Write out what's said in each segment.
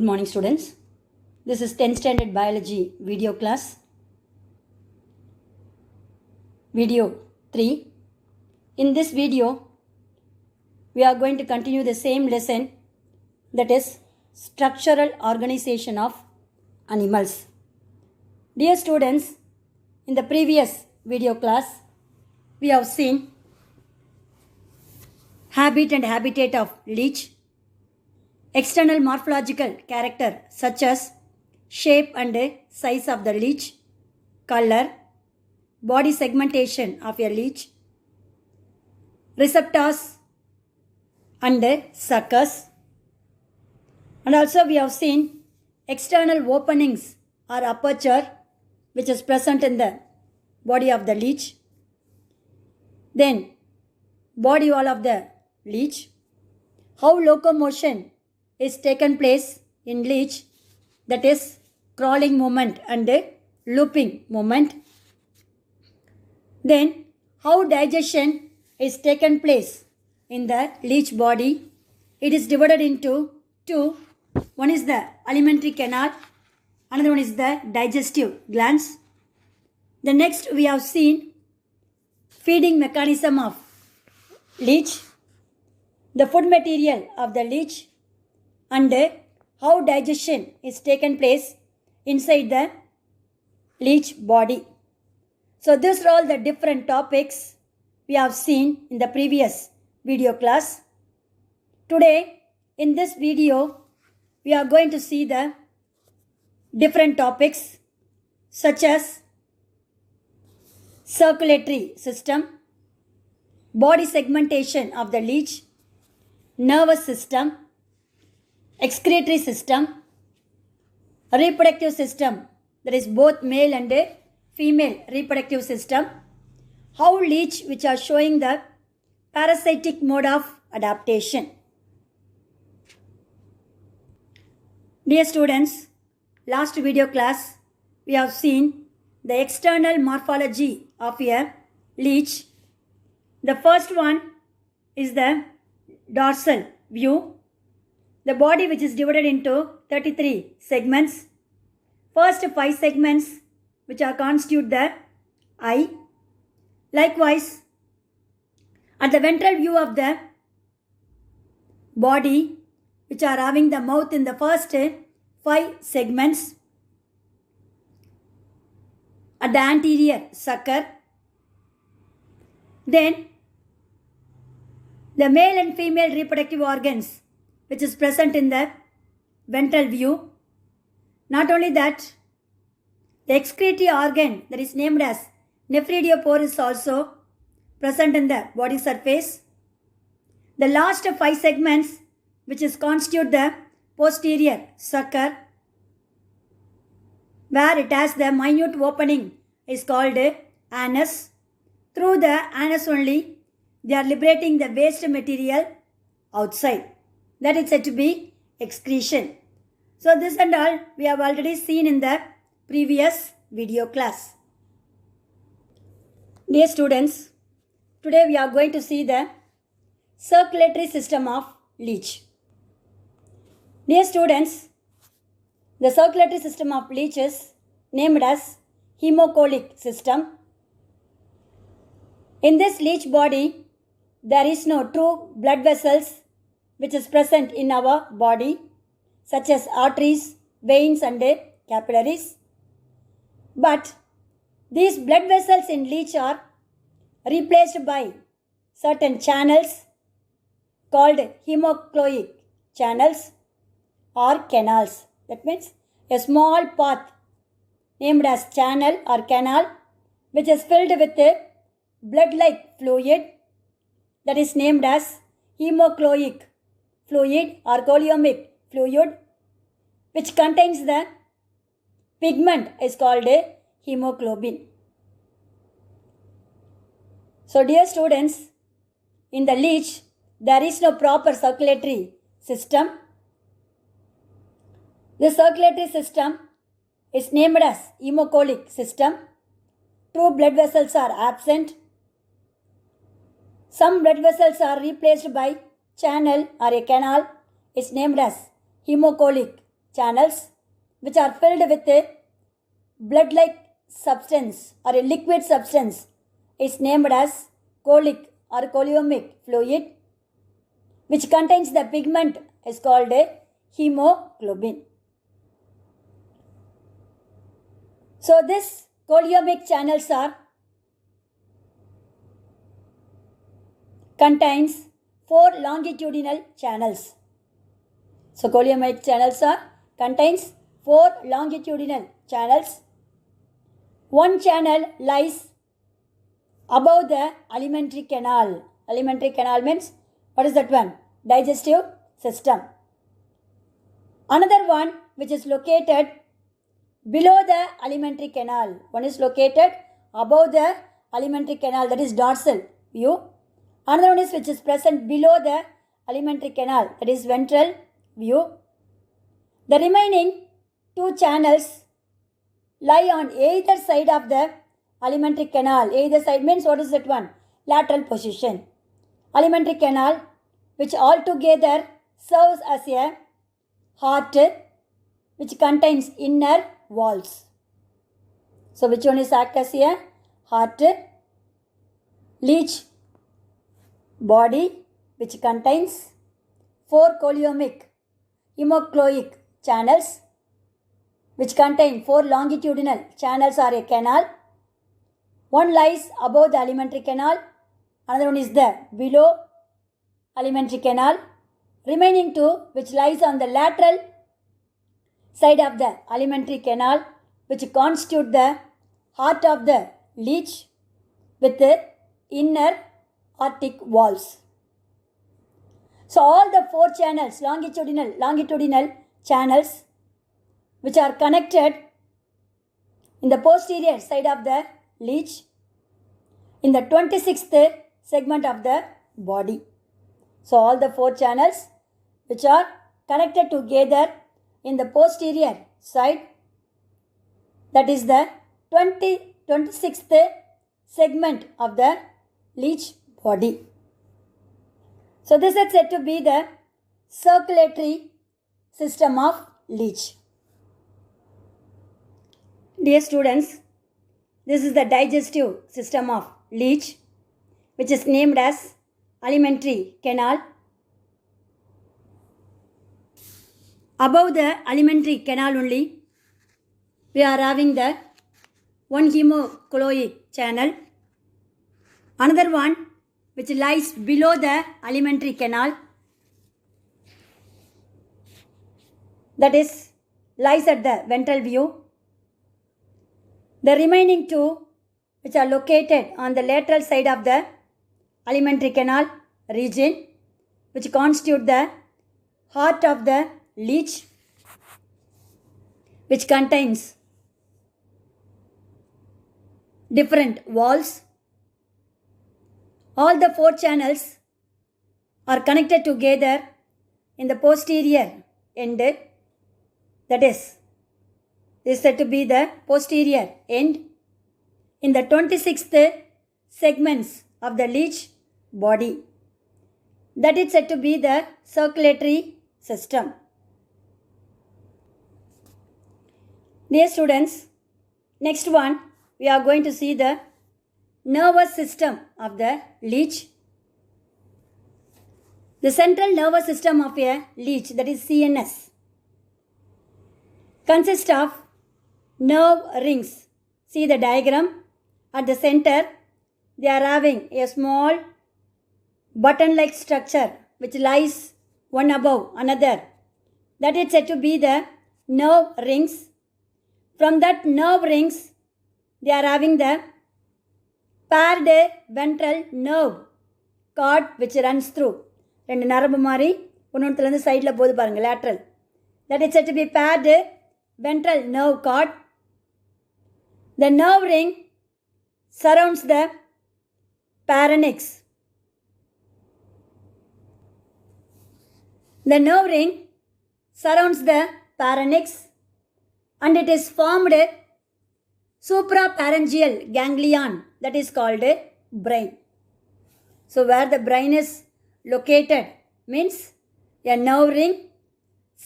Good morning, students. This is 10th standard biology video class. Video 3. In this video, we are going to continue the same lesson, that is structural organization of animals. Dear students, in the previous video class, we have seen habit and habitat of leech, external morphological character such as shape and size of the leech, color, body segmentation of a leech, receptors and suckers, and also we have seen external openings or aperture which is present in the body of the leech, then body wall of the leech, how locomotion is taken place in leech, that is crawling movement and looping movement. Then how digestion is taken place in the leech body. It is divided into two. One is the alimentary canal, another one is the digestive glands. The next we have seen feeding mechanism of leech, the food material of the leech, and how digestion is taken place inside the leech body. So these are all the different topics we have seen in the previous video class. Today, in this video, we are going to see the different topics such as circulatory system, body segmentation of the leech, nervous system, excretory system, reproductive system, that is both male and female reproductive system, how leech which are showing the parasitic mode of adaptation. Dear students, last video class we have seen the external morphology of a leech. The first one is the dorsal view, the body which is divided into 33 segments. First 5 segments which are constitute the eye. Likewise, at the ventral view of the body, which are having the mouth in the first 5 segments. At the anterior sucker. Then the male and female reproductive organs which is present in the ventral view. Not only that, the excretory organ that is named as nephridiopore is also present in the body surface. The last 5 segments which is constitute the posterior sucker, where it has the minute opening, is called anus. Through the anus only, they are liberating the waste material outside. That is said to be excretion. So this and all we have already seen in the previous video class. Dear students, today we are going to see the circulatory system of leech. Dear students, the circulatory system of leech is named as hemocholic system. In this leech body, there is no true blood vessels which is present in our body, such as arteries, veins and capillaries. But these blood vessels in leech are replaced by certain channels called hemocloic channels or canals. That means a small path named as channel or canal which is filled with a blood-like fluid that is named as hemocloic fluid or choliamic fluid, which contains the pigment is called a hemoglobin. So dear students, in the leech there is no proper circulatory system. The circulatory system is named as hemocholic system. True blood vessels are absent. Some blood vessels are replaced by channel or a canal is named as hemocholic channels which are filled with a blood-like substance or a liquid substance is named as cholic or choliamic fluid, which contains the pigment is called a hemoglobin. So this choliamic channels are contains 4 longitudinal channels. So choliamic channels are contains 4 longitudinal channels. One channel lies above the alimentary canal. Alimentary canal means, what is that one? Digestive system. Another one which is located below the alimentary canal. One is located above the alimentary canal, that is dorsal view. Another one is which is present below the alimentary canal, that is ventral view. The remaining 2 channels lie on either side of the alimentary canal. Either side means, what is that one? Lateral position. Alimentary canal, which altogether serves as a heart, which contains inner walls. So which one is act as a heart? Leach body, which contains 4 choliamic hemocloic channels, which contain 4 longitudinal channels or a canal. One lies above the alimentary canal, another one is there below alimentary canal. Remaining 2 which lies on the lateral side of the alimentary canal, which constitute the heart of the leech with the inner aortic walls. So all the 4 channels, longitudinal channels, which are connected in the posterior side of the leech in the 26th segment of the body. So all the 4 channels which are connected together in the posterior side, that is the 26th segment of the leech body. So this is said to be the circulatory system of leech. Dear students, this is the digestive system of leech, which is named as alimentary canal. Above the alimentary canal only, we are having the one hemocloic channel. Another one which lies below the alimentary canal, that is lies at the ventral view. The remaining 2 which are located on the lateral side of the alimentary canal region, which constitute the heart of the leech, which contains different walls. All the 4 channels are connected together in the posterior end, that is said to be the posterior end in the 26th segments of the leech body, that is said to be the circulatory system. Dear students, next one we are going to see the nervous system of the leech. The central nervous system of a leech, that is CNS, consists of nerve rings. See the diagram. At the center, they are having a small button-like structure which lies one above another. That is said to be the nerve rings. From that nerve rings, they are having the paired ventral nerve cord which runs through. ரெண்டு நரம்பு மாதிரி ஒன்னொன்றுலேருந்து சைடில் போது பாருங்கள், lateral. That is said to be paired ventral nerve cord. The nerve ring surrounds the pharynx. The nerve ring surrounds the pharynx and it is formed suprapharyngeal ganglion, that is called brain. So where the brain is located means a nerve ring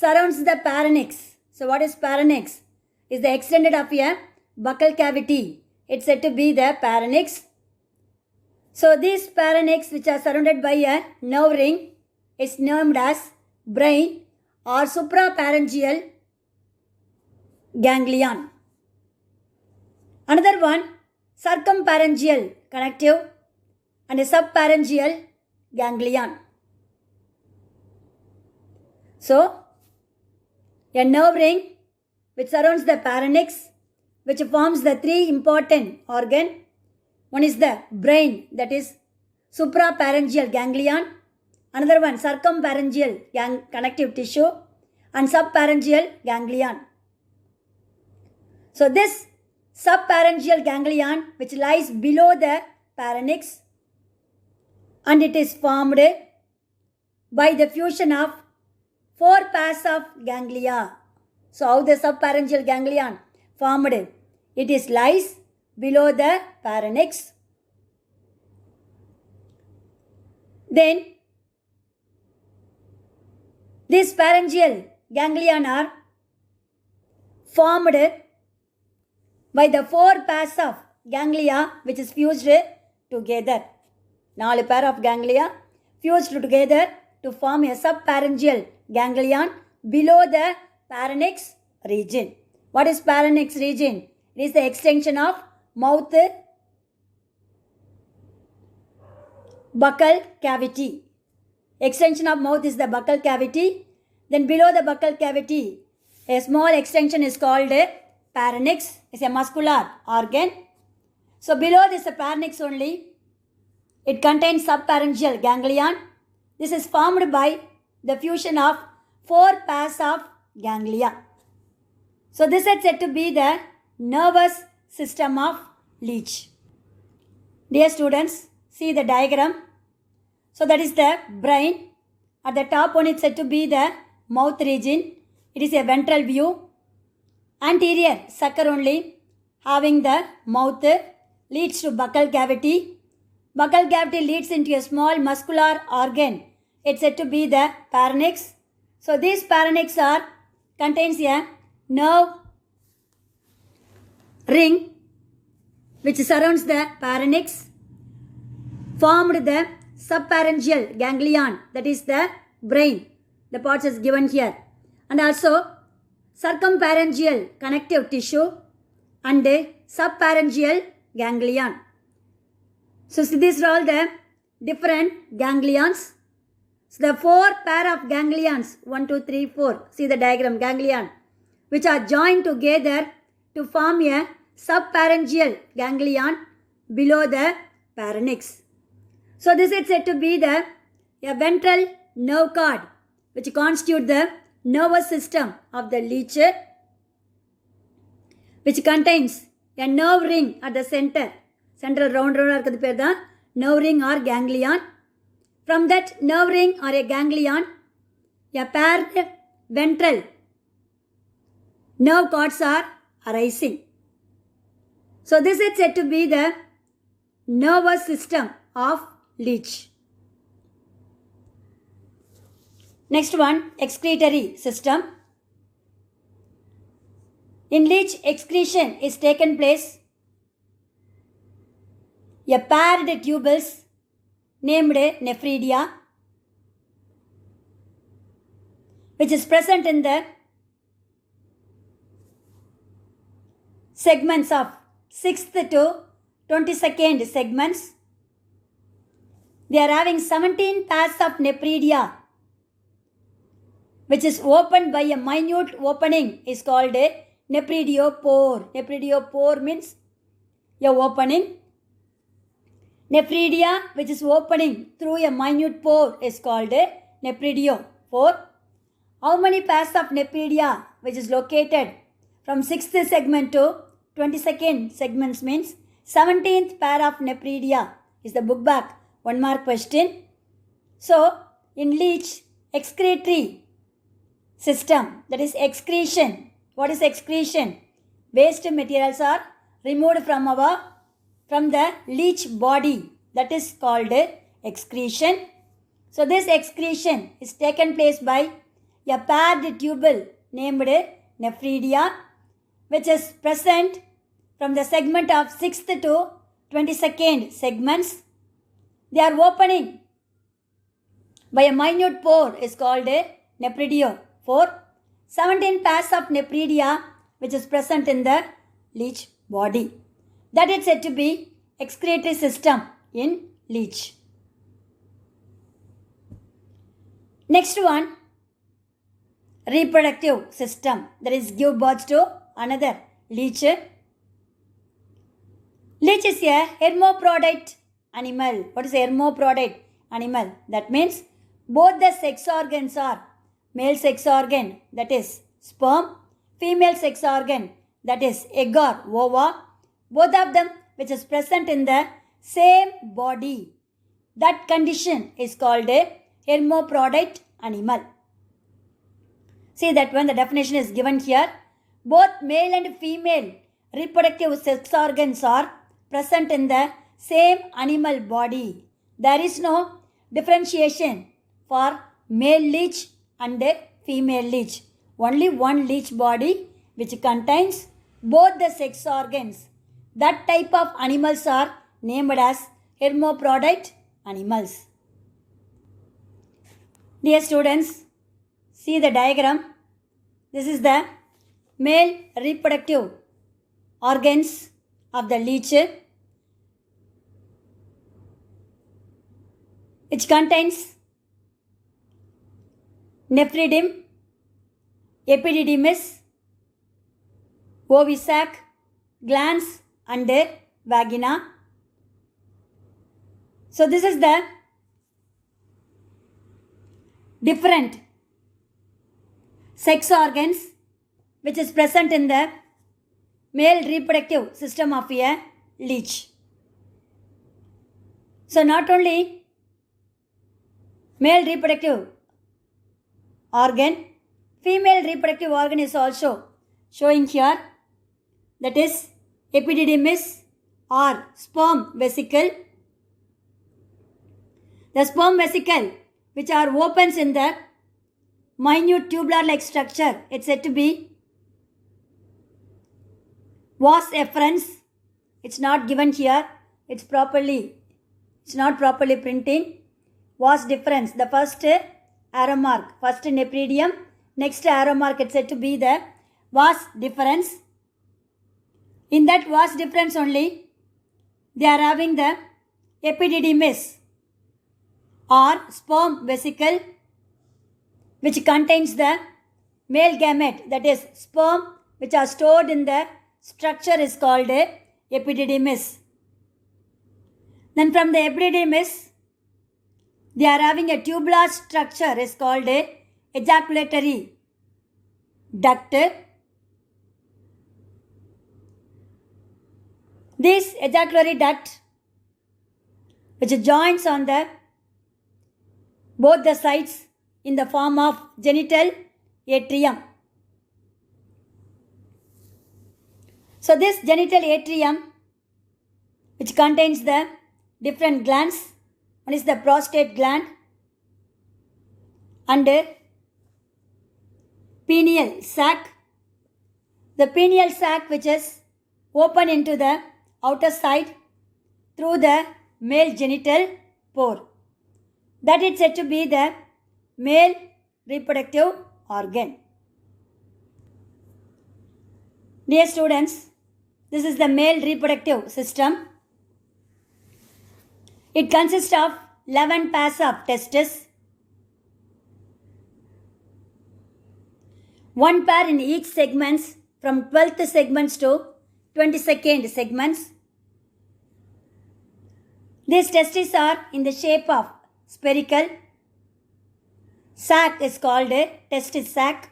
surrounds the pharynx So what is pharynx? Is the extended of a buccal cavity. It's said to be the pharynx. So these pharynx which are surrounded by a nerve ring is named as brain or suprapharyngeal ganglion. Another one, circumpharyngeal connective and a subpharyngeal ganglion. So, a nerve ring which surrounds the pharynx, which forms the three important organs. One is the brain, that is suprapharyngeal ganglion. Another one, circumpharyngeal connective tissue and subpharyngeal ganglion. So this subpharyngeal ganglion which lies below the pharynx, and it is formed by the fusion of four pairs of ganglia. So how the subpharyngeal ganglion formed? It is lies below the pharynx. Then these pharyngeal ganglion are formed by the four pairs of ganglia which is fused together. 4 pair of ganglia fused together to form a subpharyngeal ganglion below the pharynx region. What is pharynx region? It is the extension of mouth buccal cavity. Extension of mouth is the buccal cavity. Then below the buccal cavity, a small extension is called pharynx. It's a muscular organ. So below this pharynx only, it contains subpharyngeal ganglion. This is formed by the fusion of four pairs of ganglia. So this is said to be the nervous system of Leach. Dear students, see the diagram. So that is the brain. At the top one is said to be the mouth region. It is a ventral view. Anterior sucker only having the mouth leads to buccal cavity. Buccal cavity leads into a small muscular organ. It's said to be the pharynx. So these pharynx contains a nerve ring which surrounds the pharynx, formed the subpharyngeal ganglion, that is the brain. The parts is given here. And also circumpharyngeal connective tissue and subpharyngeal ganglion. So these are all the different ganglions. So the four pair of ganglions, 1, 2, 3, 4, see the diagram, ganglion, which are joined together to form a subpharyngeal ganglion below the pharynx. So this is said to be a ventral nerve cord which constitute the nervous system of the leech, which contains a nerve ring at the center. Central round இருக்கிறது பேர் தான் nerve ring or ganglion. From that nerve ring or a ganglion, a paired ventral nerve cords are arising. So this is said to be the nervous system of leech. Next one, excretory system. In leech, excretion is taken place. A paired tubules named nephridia, which is present in the segments of 6th to 22nd segments. They are having 17 pairs of nephridia, which is opened by a minute opening, is called a nephridiopore. Nephridiopore means a opening. Nephridia, which is opening through a minute pore, is called a nephridiophore. How many pairs of nephridia which is located from 6th segment to 22nd segments means 17th pair of nephridia is the book back 1 mark question. So in leech, excretory system, that is excretion. What is excretion? Waste materials are removed from the leech body, that is called excretion. So this excretion is taken place by a paired tubule named nephridia, which is present from the segment of 6th to 22nd segments. They are opening by a minute pore is called a nephridiophore. 17 pairs of nephridia which is present in the leech body. That is said to be excretory system in leech. Next one, reproductive system, that is give birth to another leech. Leech is a hermaphrodite animal. What is a hermaphrodite animal? That means both the sex organs are male sex organ, that is sperm, female sex organ, that is egg or ova, both of them which is present in the same body. That condition is called a hermaphrodite animal. See that when the definition is given here, both male and female reproductive sex organs are present in the same animal body. There is no differentiation for male leech and female leech. Only one leech body which contains both the sex organs. That type of animals are named as hermaphrodite animals. Dear students, see the diagram. This is the male reproductive organs of the leech, which contains nephridim, epididymis, ovisac, glans and vagina. So this is the different sex organs which is present in the male reproductive system of a leech. So not only male reproductive organ, female reproductive organ is also showing here, that is epididymis or sperm vesicle. The sperm vesicle which are opens in the minute tubular like structure, it's said to be vas efferens. It's not given here, it's not properly printing. Vas deferens, the first arrow mark, first nephridium, next arrow mark, it's said to be the vas deferens. In that vas deferens only, they are having the epididymis or sperm vesicle which contains the male gamete, that is sperm which are stored in the structure is called epididymis. Then from the epididymis, they are having a tubular structure is called ejaculatory duct. This ejaculatory duct which joins on the both the sides in the form of genital atrium. So this genital atrium which contains the different glands. One is the prostate gland and pineal sac. The pineal sac which is open into the outer side through the male genital pore. That is said to be the male reproductive organ. Dear students, this is the male reproductive system. It consists of 11 pairs of testes, one pair in each segments from 12th segments to 22nd segments. These testes are in the shape of spherical. Sac is called a testis sac.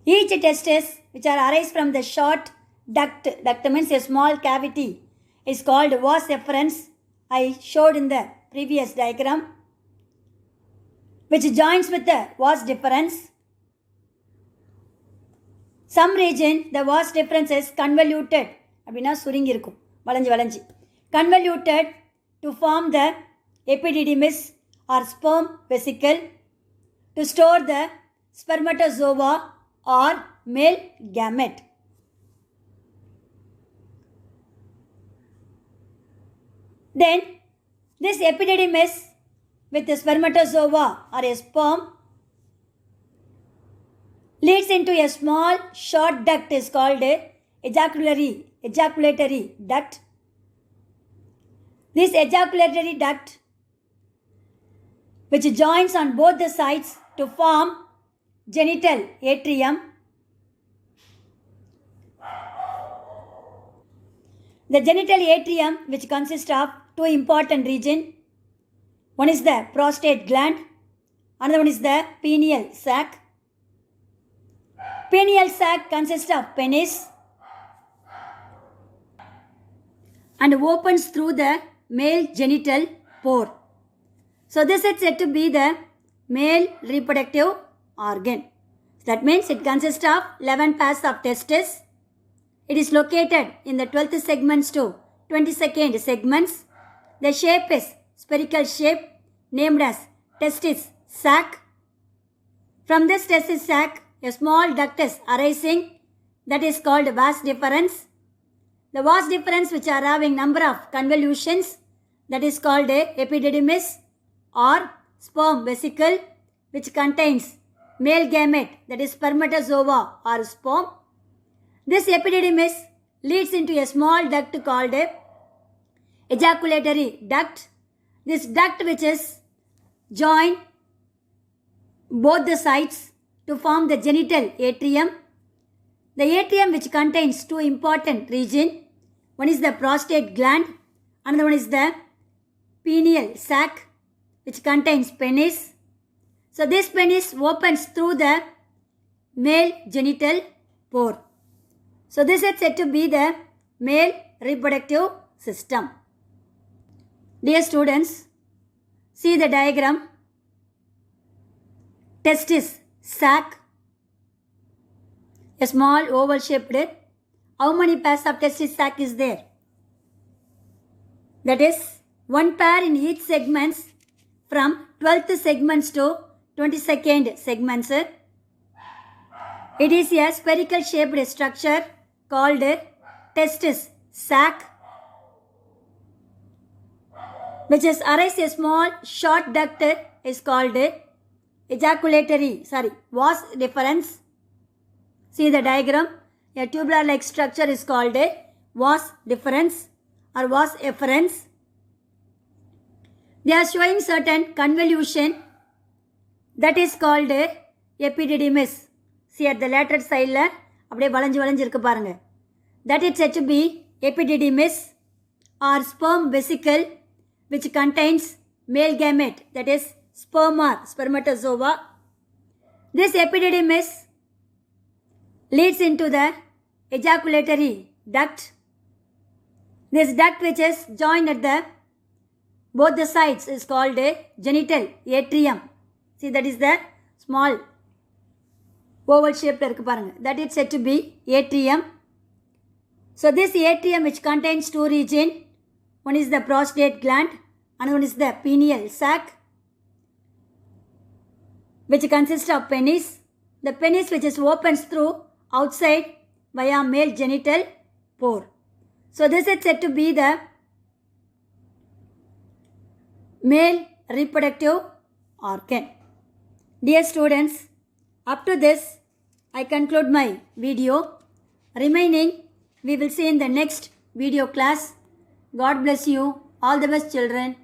Each testis which are arise from the short duct means a small cavity, is called vas efferens. I showed in the previous diagram, which joins with the vas deferens. Some region the vas deferens is convoluted, அப்படினா சுருங்கி இருக்கும், வளைஞ்சு convoluted to form the epididymis or sperm vesicle to store the spermatozoa or male gamete. Then this epididymis with the spermatozoa or a sperm leads into a small short duct is called a ejaculatory duct. This ejaculatory duct which joins on both the sides to form genital atrium. The genital atrium which consists of two important regions. One is the prostate gland, another one is the pineal sac. Pineal sac consists of penis and opens through the male genital pore. So this is said to be the male reproductive organ. That means it consists of 11 pairs of testes. It is located in the 12th segments to 22nd segments. The shape is spherical shape named as testis sac. From this testis sac, a small duct is arising that is called vas deferens. The vas deferens which are having number of convolutions that is called a epididymis or sperm vesicle which contains male gamete that is spermatozoa or sperm. This epididymis leads into a small duct called a ejaculatory duct. This duct which is joined both the sides to form the genital atrium. The atrium which contains two important regions. One is the prostate gland, another one is the pineal sac which contains penis. So this penis opens through the male genital pore. So this is said to be the male reproductive system. Dear students, see the diagram. Testis sac, a small oval shaped. How many pairs of testis sac is there? That is one pair in each segments from 12th segments to 22nd segments. It is a spherical shaped structure called testis sac which is arise a small short duct is called vas deferens. See the diagram. A tubular like structure is called vas deferens or vas efferens. They are showing certain convolution that is called epididymis. See at the lateral side la அப்படியே வளைஞ்சு வளைஞ்சு இருக்கு பாருங்க. That is said to be epididymis or sperm vesicle which contains male gamete that is sperm or spermatozoa. This epididymis leads into the ejaculatory duct. This duct which is joined at the both the sides is called a genital atrium. See that is the small oval shaped irukku parunga. That is said to be atrium. So this atrium which contains two regions. One is the prostate gland, another one is the pineal sac which consists of penis. The penis which is opens through outside via male genital pore. So this is said to be the male reproductive organ. Dear students, up to this I conclude my video. Remaining we will see in the next video class. God bless you. All the best children.